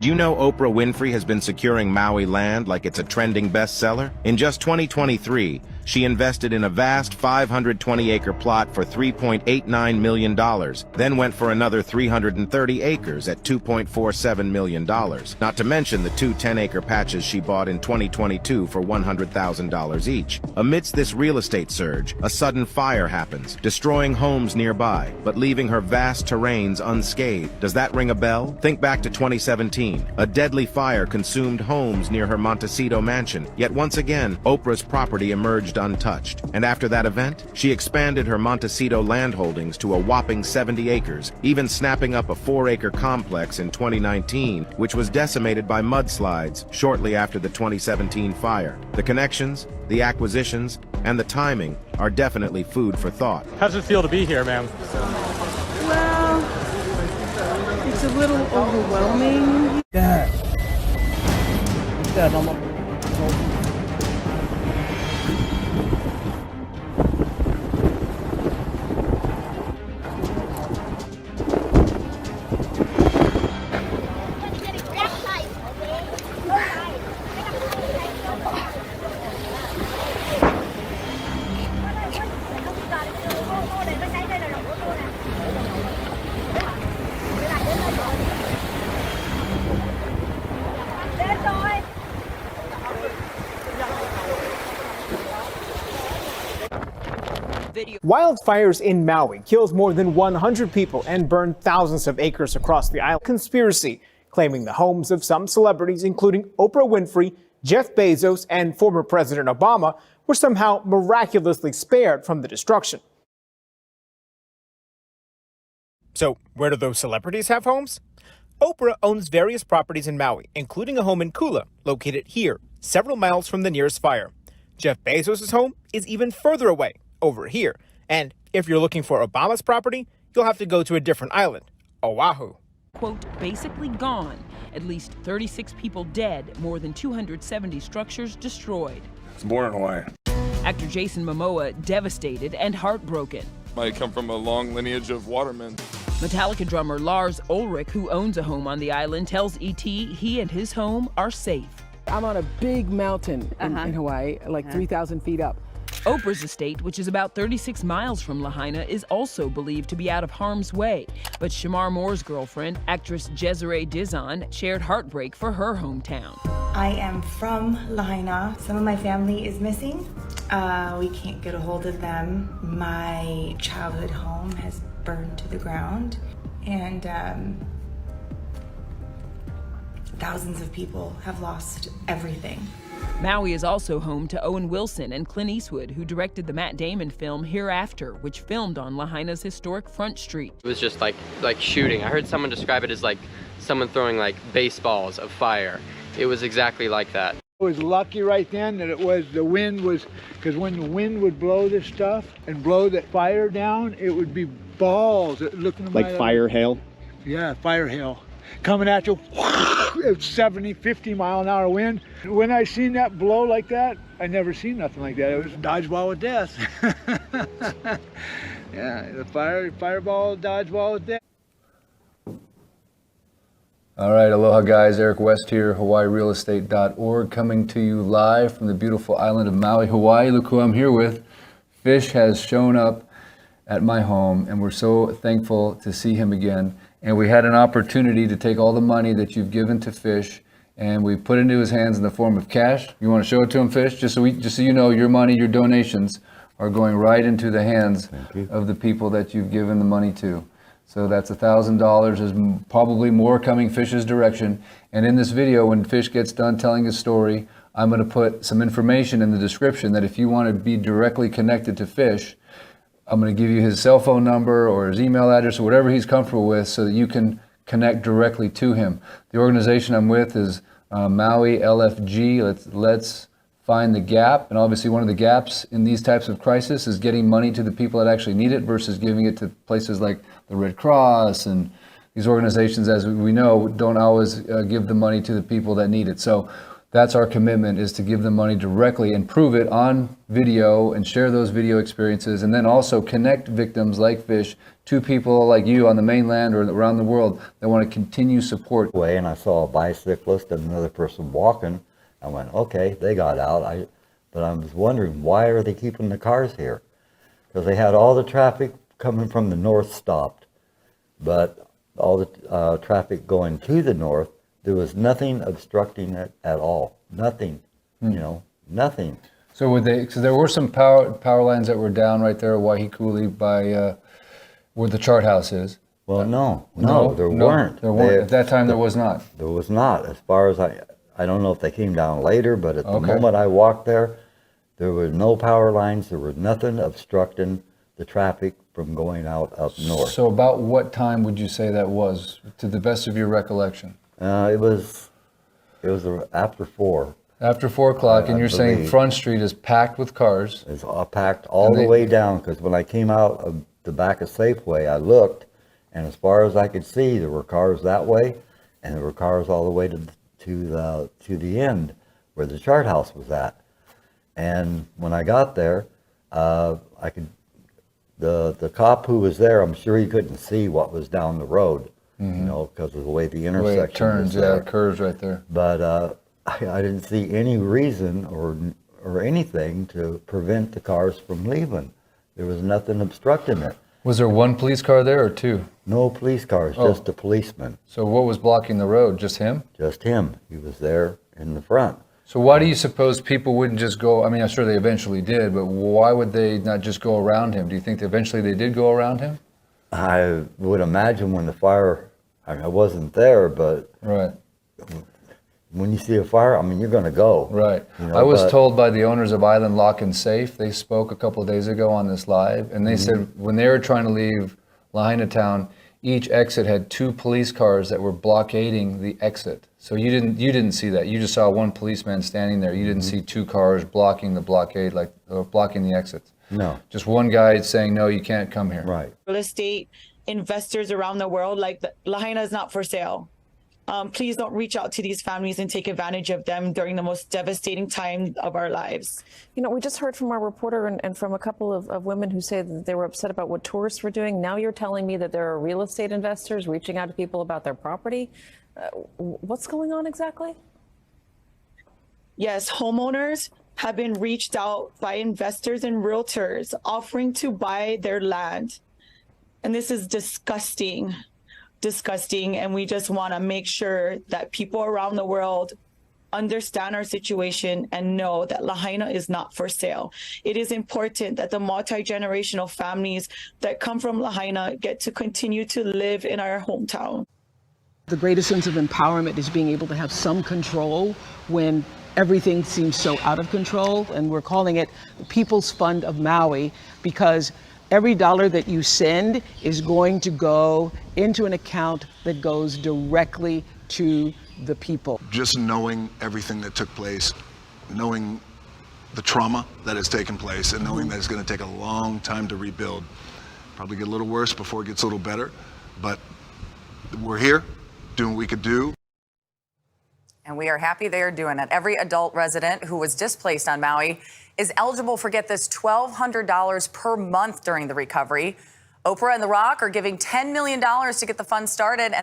Do you know Oprah Winfrey has been securing Maui land like it's a trending bestseller? In just 2023, she invested in a vast 520-acre plot for $3.89 million, then went for another 330 acres at $2.47 million, not to mention the two 10-acre patches she bought in 2022 for $100,000 each. Amidst this real estate surge, a sudden fire happens, destroying homes nearby, but leaving her vast terrains unscathed. Does that ring a bell? Think back to 2017. A deadly fire consumed homes near her Montecito mansion, yet once again, Oprah's property emerged untouched. And after that event, she expanded her Montecito land holdings to a whopping 70 acres, even snapping up a 4-acre complex in 2019, which was decimated by mudslides shortly after the 2017 fire. The connections, the acquisitions, and the timing are definitely food for thought. How does it feel to be here, ma'am? Well, it's a little overwhelming. Yeah. Wildfires in Maui kills more than 100 people and burned thousands of acres across the island. Conspiracy claiming the homes of some celebrities, including Oprah Winfrey, Jeff Bezos, and former President Obama, were somehow miraculously spared from the destruction. So, where do those celebrities have homes? Oprah owns various properties in Maui, including a home in Kula, located here, several miles from the nearest fire. Jeff Bezos' home is even further away, over here. And if you're looking for Obama's property, you'll have to go to a different island, Oahu. Quote, basically gone. At least 36 people dead, more than 270 structures destroyed. I was born in Hawaii. Actor Jason Momoa devastated and heartbroken. I come from a long lineage of watermen. Metallica drummer Lars Ulrich, who owns a home on the island, tells ET he and his home are safe. I'm on a big mountain in Hawaii, like 3,000 feet up. Oprah's estate, which is about 36 miles from Lahaina, is also believed to be out of harm's way. But Shamar Moore's girlfriend, actress Desiree Dizon, shared heartbreak for her hometown. I am from Lahaina. Some of my family is missing. We can't get a hold of them. My childhood home has burned to the ground, and thousands of people have lost everything. Maui is also home to Owen Wilson and Clint Eastwood, who directed the Matt Damon film Hereafter, which filmed on Lahaina's historic Front Street. It was just like shooting. I heard someone describe it as like someone throwing like baseballs of fire. It was exactly like that. I was lucky right then that the wind was, because when the wind would blow this stuff and blow that fire down, it would be balls looking like fire hail? Yeah, fire hail. Coming at you, 70, 50 mile an hour wind. When I seen that blow like that, I never seen nothing like that. It was a dodgeball with death. Yeah, the fireball, dodgeball with death. All right, aloha guys, Eric West here, HawaiiRealEstate.org, coming to you live from the beautiful island of Maui, Hawaii. Look who I'm here with. Fish has shown up at my home, and we're so thankful to see him again. And we had an opportunity to take all the money that you've given to Fish, and we put it into his hands in the form of cash. You want to show it to him, Fish? Just so you know, your money, your donations are going right into the hands of the people that you've given the money to. So that's $1,000. There's probably more coming Fish's direction. And in this video, when Fish gets done telling his story, I'm going to put some information in the description that if you want to be directly connected to Fish, I'm going to give you his cell phone number or his email address or whatever he's comfortable with so that you can connect directly to him. The organization I'm with is Maui LFG. Let's find the gap. And obviously one of the gaps in these types of crisis is getting money to the people that actually need it versus giving it to places like the Red Cross. And these organizations, as we know, don't always give the money to the people that need it. So That's our commitment, is to give them money directly and prove it on video and share those video experiences, and then also connect victims like Fish to people like you on the mainland or around the world that want to continue support. And I saw a bicyclist and another person walking. I went, okay, they got out. But I was wondering, why are they keeping the cars here? Because they had all the traffic coming from the north stopped, but all the traffic going to the north, there was nothing obstructing it at all. Nothing, you know, nothing. So would they? So there were some power lines that were down right there at Waihi by where the chart house is. Well, no, there weren't. There weren't. At that time, there was not. There was not. As far as I don't know if they came down later, but at the moment I walked there, there were no power lines. There was nothing obstructing the traffic from going out up north. So about what time would you say that was, to the best of your recollection? It was after 4. After 4 o'clock, and you're saying Front Street is packed with cars? It's all packed all the way down, because when I came out of the back of Safeway, I looked, and as far as I could see, there were cars that way, and there were cars all the way to the end where the chart house was at. And when I got there, the cop who was there, I'm sure he couldn't see what was down the road, you know, because of the way the intersection it turns, there. it curves right there. But I didn't see any reason or anything to prevent the cars from leaving. There was nothing obstructing it. Was there one police car there or 2? No police cars, just a policeman. So what was blocking the road? Just him? Just him. He was there in the front. So why do you suppose people wouldn't just go? I mean, I'm sure they eventually did, but why would they not just go around him? Do you think eventually they did go around him? I would imagine when the fire, I wasn't there, but right. When you see a fire, I mean, you're going to go. Right. You know, I was told by the owners of Island Lock and Safe, they spoke a couple of days ago on this live, and they said when they were trying to leave Lahaina town, each exit had 2 police cars that were blockading the exit. So you didn't see that. You just saw one policeman standing there. You didn't see 2 cars blocking the blockade, blocking the exits. No. Just one guy saying, no, you can't come here. Right. Real estate investors around the world, like Lahaina is not for sale. Please don't reach out to these families and take advantage of them during the most devastating time of our lives. You know, we just heard from our reporter and from a couple of women who say that they were upset about what tourists were doing. Now you're telling me that there are real estate investors reaching out to people about their property. What's going on exactly? Yes, homeowners have been reached out by investors and realtors offering to buy their land. And this is disgusting. And we just want to make sure that people around the world understand our situation and know that Lahaina is not for sale. It is important that the multi-generational families that come from Lahaina get to continue to live in our hometown. The greatest sense of empowerment is being able to have some control when everything seems so out of control. And we're calling it the People's Fund of Maui, because every dollar that you send is going to go into an account that goes directly to the people. Just knowing everything that took place, knowing the trauma that has taken place, and knowing that it's going to take a long time to rebuild. Probably get a little worse before it gets a little better, but we're here doing what we could do. And we are happy they are doing it. Every adult resident who was displaced on Maui is eligible for, get this, $1,200 per month during the recovery. Oprah and The Rock are giving $10 million to get the fund started.